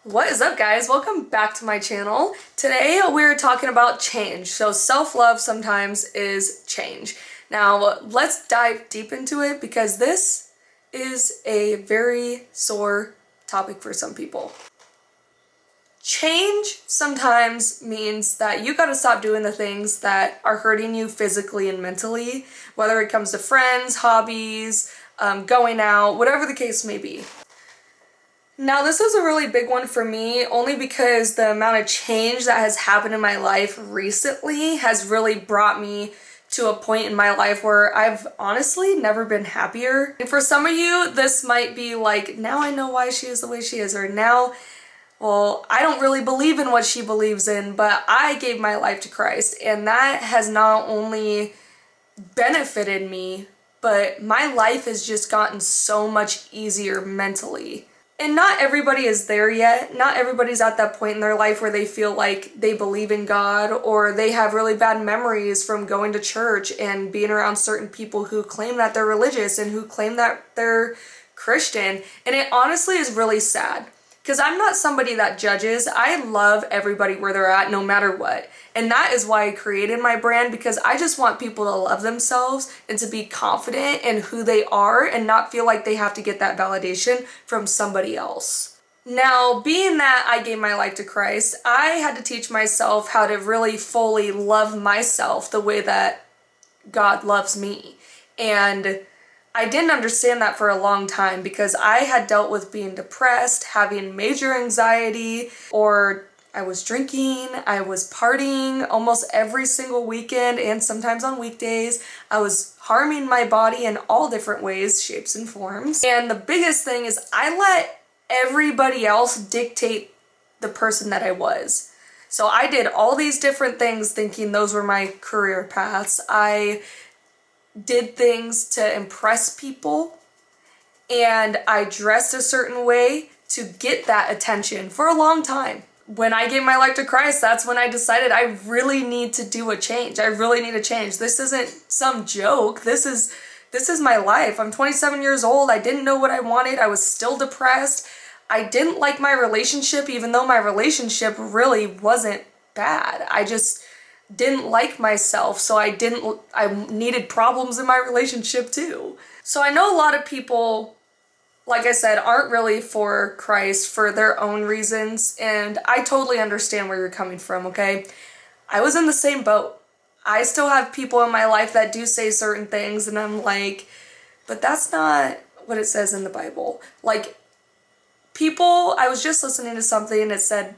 What is up, guys? Welcome back to my channel. Today we're talking about change. So self-love sometimes is change. Now let's dive deep into it because this is a very sore topic for some people. Change sometimes means that you gotta stop doing the things that are hurting you physically and mentally, whether it comes to friends, hobbies, going out, whatever the case may be. Now, this is a really big one for me, only because the amount of change that has happened in my life recently has really brought me to a point in my life where I've honestly never been happier. And for some of you, this might be like, now I know why she is the way she is, or now, well, I don't really believe in what she believes in, but I gave my life to Christ, and that has not only benefited me, but my life has just gotten so much easier mentally. And not everybody is there yet. Not everybody's at that point in their life where they feel like they believe in God or they have really bad memories from going to church and being around certain people who claim that they're religious and who claim that they're Christian. And it honestly is really sad because I'm not somebody that judges. I love everybody where they're at no matter what. And that is why I created my brand, because I just want people to love themselves and to be confident in who they are and not feel like they have to get that validation from somebody else. Now, being that I gave my life to Christ, I had to teach myself how to really fully love myself the way that God loves me. And I didn't understand that for a long time because I had dealt with being depressed, having major anxiety, or I was drinking, I was partying almost every single weekend and sometimes on weekdays. I was harming my body in all different ways, shapes, and forms. And the biggest thing is I let everybody else dictate the person that I was. So I did all these different things thinking those were my career paths. I did things to impress people, and I dressed a certain way to get that attention for a long time. When I gave my life to Christ, that's when I decided I really need to do a change. I really need a change. This isn't some joke. This is my life. I'm 27 years old. I didn't know what I wanted. I was still depressed. I didn't like my relationship, even though my relationship really wasn't bad. I just didn't like myself, so I needed problems in my relationship too. So I know a lot of people, like I said, aren't really for Christ for their own reasons, and I totally understand where you're coming from, okay? I was in the same boat. I still have people in my life that do say certain things, and I'm like, but that's not what it says in the Bible. Like, I was just listening to something and it said,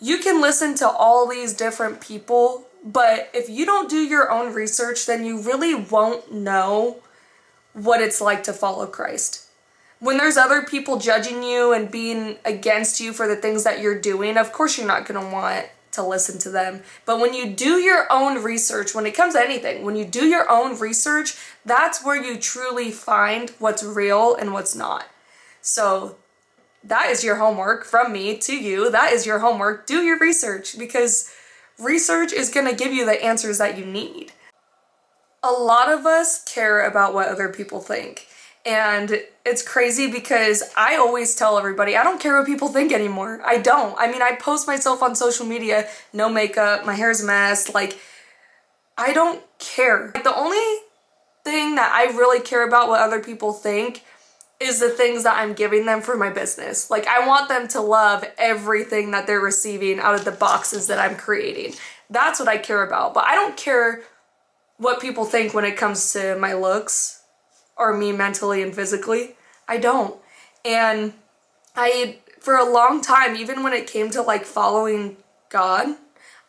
you can listen to all these different people, but if you don't do your own research, then you really won't know what it's like to follow Christ. When there's other people judging you and being against you for the things that you're doing, of course you're not going to want to listen to them. But when you do your own research, when it comes to anything, when you do your own research, that's where you truly find what's real and what's not. So that is your homework from me to you. That is your homework. Do your research, because research is going to give you the answers that you need. A lot of us care about what other people think. And it's crazy because I always tell everybody, I don't care what people think anymore. I don't. I mean, I post myself on social media, no makeup, my hair's a mess. Like, I don't care. Like, the only thing that I really care about what other people think is the things that I'm giving them for my business. Like, I want them to love everything that they're receiving out of the boxes that I'm creating. That's what I care about. But I don't care what people think when it comes to my looks or me mentally and physically. I don't. And for a long time, even when it came to like following God,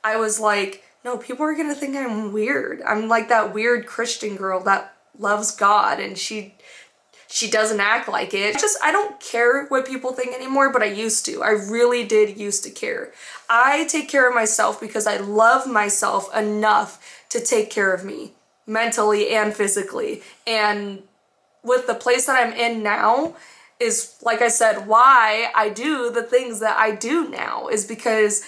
I was like, no, people are gonna think I'm weird. I'm like that weird Christian girl that loves God and she doesn't act like it. I don't care what people think anymore, but I used to. I really did used to care. I take care of myself because I love myself enough to take care of me mentally and physically. And with the place that I'm in now is, like I said, why I do the things that I do now is because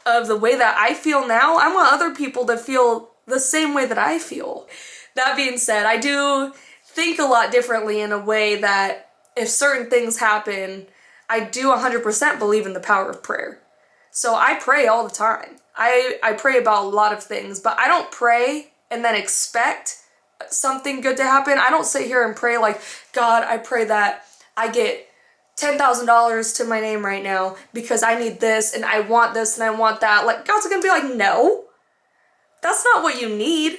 of the way that I feel now. I want other people to feel the same way that I feel. That being said, I do think a lot differently in a way that if certain things happen, I do 100% believe in the power of prayer. So I pray all the time. I pray about a lot of things, but I don't pray and then expect something good to happen. I don't sit here and pray like, God, I pray that I get $10,000 to my name right now because I need this and I want this and I want that. Like, God's gonna be like, no, that's not what you need.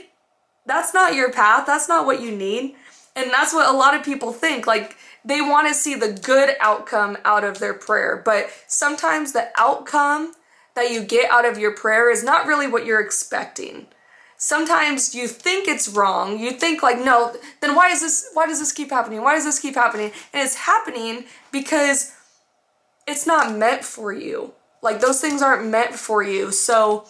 That's not your path. That's not what you need. And that's what a lot of people think. Like, they want to see the good outcome out of their prayer. But sometimes the outcome that you get out of your prayer is not really what you're expecting. Sometimes you think it's wrong. You think like, no, then why does this keep happening? Why does this keep happening? And it's happening because it's not meant for you. Like, those things aren't meant for you. So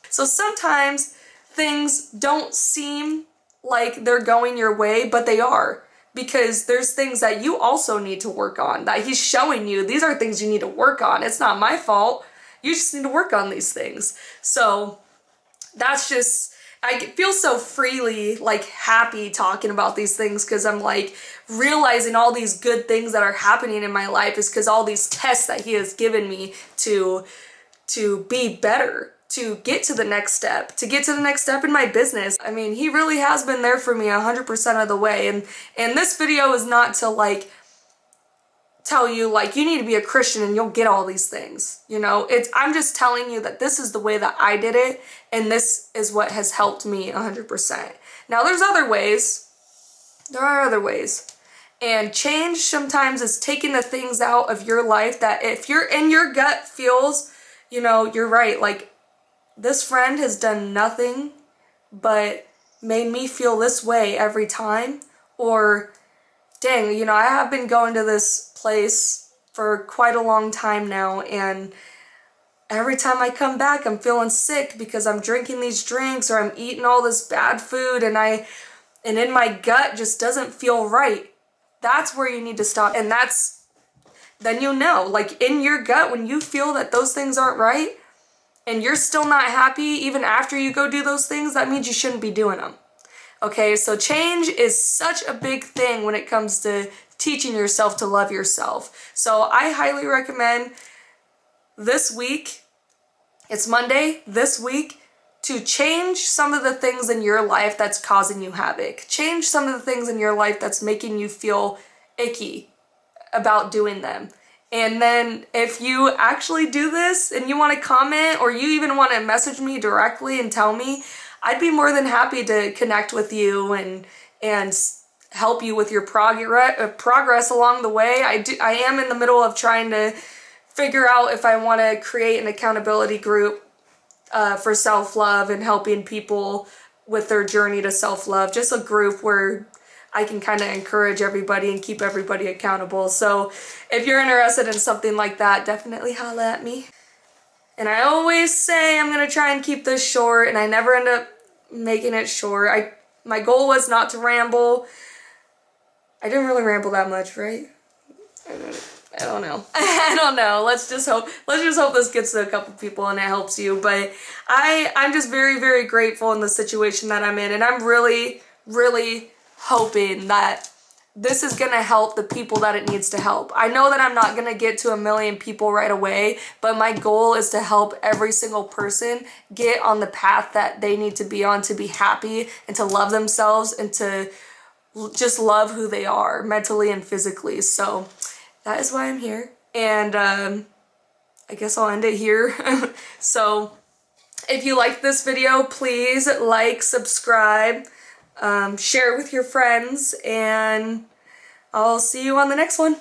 sometimes things don't seem like they're going your way, but they are. Because there's things that you also need to work on, that he's showing you. These are things you need to work on. It's not my fault. You just need to work on these things. So that's just, I feel so freely, like, happy talking about these things because I'm like realizing all these good things that are happening in my life is because all these tests that he has given me to be better, to get to the next step, in my business. I mean, he really has been there for me 100% of the way. And this video is not to like tell you like you need to be a Christian and you'll get all these things. You know, I'm just telling you that this is the way that I did it, and this is what has helped me 100%. Now there's other ways. There are other ways. And change sometimes is taking the things out of your life that if you're in your gut feels, you know, you're right, like, this friend has done nothing but made me feel this way every time. Or, dang, you know, I have been going to this place for quite a long time now, and every time I come back, I'm feeling sick because I'm drinking these drinks or I'm eating all this bad food, and in my gut just doesn't feel right. That's where you need to stop. And then you know, like, in your gut, when you feel that those things aren't right, and you're still not happy even after you go do those things, that means you shouldn't be doing them. Okay, so change is such a big thing when it comes to teaching yourself to love yourself. So I highly recommend this week, it's Monday, this week, to change some of the things in your life that's causing you havoc. Change some of the things in your life that's making you feel icky about doing them. And then if you actually do this and you want to comment, or you even want to message me directly and tell me, I'd be more than happy to connect with you and help you with your progress along the way. I am in the middle of trying to figure out if I want to create an accountability group for self-love and helping people with their journey to self-love. Just a group where I can kind of encourage everybody and keep everybody accountable. So if you're interested in something like that, definitely holla at me. And I always say I'm going to try and keep this short, and I never end up making it short. My goal was not to ramble. I didn't really ramble that much, right? I don't know. I don't know. Let's just hope this gets to a couple people and it helps you. But I'm just very, very grateful in the situation that I'm in, and I'm really, really hoping that this is going to help the people that it needs to help. I know that I'm not going to get to 1 million people right away, but my goal is to help every single person get on the path that they need to be on to be happy and to love themselves and to just love who they are mentally and physically. So that is why I'm here. And I guess I'll end it here. So if you liked this video, please like, subscribe, share it with your friends, and I'll see you on the next one.